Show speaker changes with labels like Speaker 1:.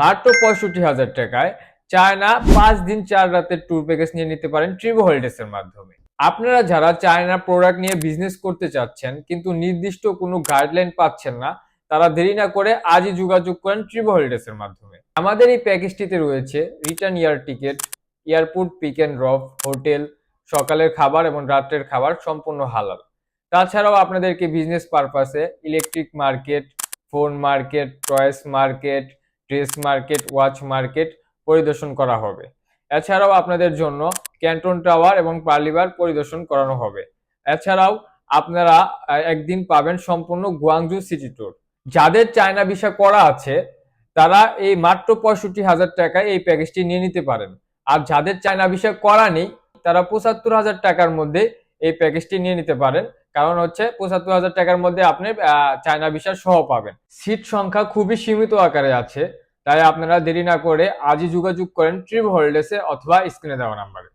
Speaker 1: মাত্র 65,000 টাকায় চায়না 5 দিন 4 রাতের ট্যুর প্যাকেজ নিয়ে নিতে পারেন ট্রিপ হলিডেজ এর মাধ্যমে। আপনারা যারা চায়না প্রোডাক্ট নিয়ে বিজনেস করতে চাচ্ছেন কিন্তু নির্দিষ্ট কোনো গাইডলাইন পাচ্ছেন না, তারা দেরি না করে আজই যোগাযোগ করেন ট্রিপ হলিডেজ এর মাধ্যমে। আমাদের এই প্যাকেজটিতে রয়েছে return air ticket, airport pick and drop, hotel, সকালের খাবার এবং রাত্রের খাবার সম্পূর্ণ হালাল। তাছাড়াও আপনাদেরকে বিজনেস পারপাসে electric market, phone market, toys market, dress market, watch market পরিদর্শন করা হবে। এছাড়াও আপনাদের জন্য ক্যান্টন টাওয়ার এবং পার্লিবার পরিদর্শন করানো হবে। এছাড়াও আপনারা একদিন পাবেন সম্পূর্ণ গুয়াংজু সিটি ট্যুর। যাদের চায়না ভিসা করা আছে তারা এই মাত্র 65,000 টাকায় এই প্যাকেজটি নিয়ে নিতে পারেন। আর যাদের চায়না ভিসা করা নেই তারা 75,000 টাকার মধ্যে এই প্যাকেজটি নিয়ে নিতে পারেন। কারণ হচ্ছে 75,000 টাকার মধ্যে আপনি চায়না ভিসা সহ পাবেন। সিট সংখ্যা খুবই সীমিত আকারে আছে, তাই আপনারা দেরি না করে আজই যোগাযোগ করেন ট্রিপ হলিডেজে অথবা স্ক্রিনে দেওয়া নাম্বারে।